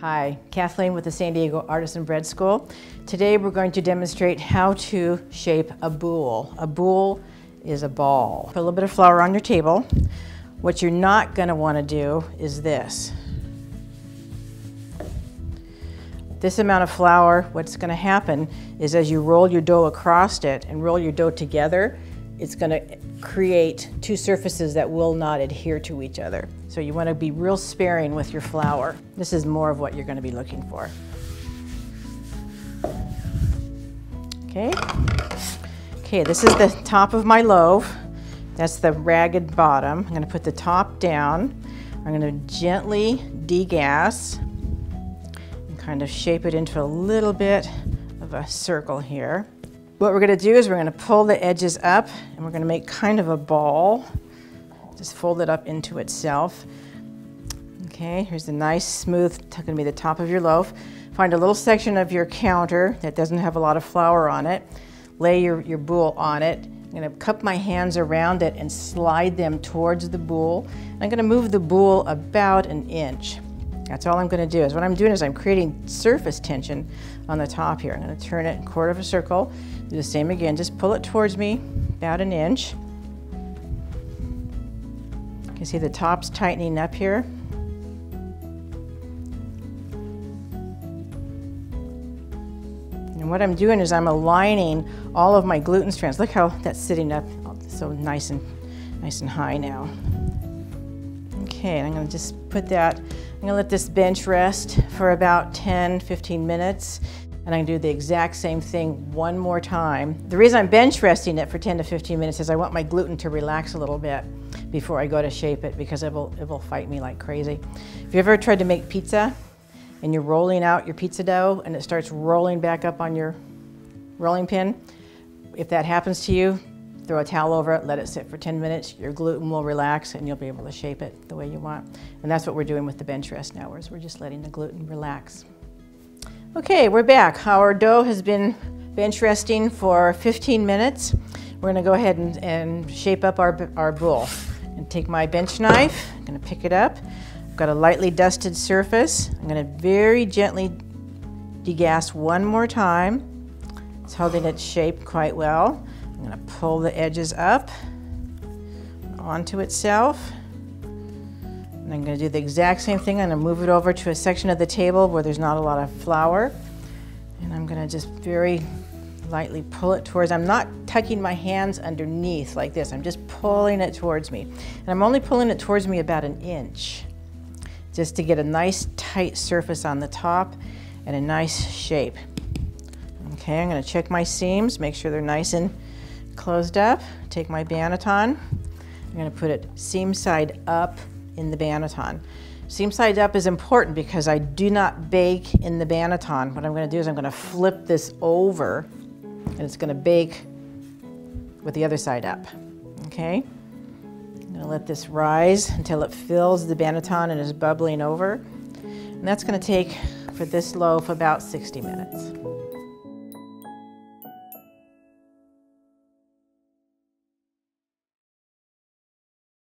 Hi, Kathleen with the San Diego Artisan Bread School. Today we're going to demonstrate how to shape a boule. A boule is a ball. Put a little bit of flour on your table. What you're not going to want to do is this. This amount of flour, what's going to happen is as you roll your dough across it and roll your dough together, it's going to create two surfaces that will not adhere to each other. So you want to be real sparing with your flour. This is more of what you're going to be looking for. Okay, this is the top of my loaf. That's the ragged bottom. I'm going to put the top down. I'm going to gently degas and kind of shape it into a little bit of a circle here. What we're going to do is we're going to pull the edges up and we're going to make kind of a ball. Just fold it up into itself. Okay, here's the nice smooth, going to be the top of your loaf. Find a little section of your counter that doesn't have a lot of flour on it. Lay your boule on it. I'm going to cup my hands around it and slide them towards the boule. I'm going to move the boule about an inch. That's all I'm going to do. What I'm doing is I'm creating surface tension on the top here. I'm going to turn it a quarter of a circle. Do the same again. Just pull it towards me about an inch. You can see the top's tightening up here. And what I'm doing is I'm aligning all of my gluten strands. Look how that's sitting up so nice and high now. Okay, and I'm going to just put that. I'm going to let this bench rest for about 10-15 minutes. And I'm going to do the exact same thing one more time. The reason I'm bench resting it for 10 to 15 minutes is I want my gluten to relax a little bit before I go to shape it, because it will fight me like crazy. If you ever tried to make pizza and you're rolling out your pizza dough and it starts rolling back up on your rolling pin, if that happens to you, throw a towel over it, let it sit for 10 minutes, your gluten will relax and you'll be able to shape it the way you want. And that's what we're doing with the bench rest now, is we're just letting the gluten relax. Okay, we're back. Our dough has been bench resting for 15 minutes. We're going to go ahead and shape up our boule. And take my bench knife, I'm going to pick it up. I've got a lightly dusted surface. I'm going to very gently degas one more time. It's holding its shape quite well. I'm going to pull the edges up onto itself. And I'm going to do the exact same thing. I'm going to move it over to a section of the table where there's not a lot of flour. And I'm going to just very lightly pull it towards. I'm not tucking my hands underneath like this. I'm just pulling it towards me. And I'm only pulling it towards me about an inch, just to get a nice tight surface on the top and a nice shape. Okay, I'm going to check my seams, make sure they're nice and closed up. Take my banneton. I'm going to put it seam side up in the banneton. Seam side up is important because I do not bake in the banneton. What I'm going to do is I'm going to flip this over and it's going to bake with the other side up. Okay? I'm going to let this rise until it fills the banneton and is bubbling over. And that's going to take, for this loaf, about 60 minutes.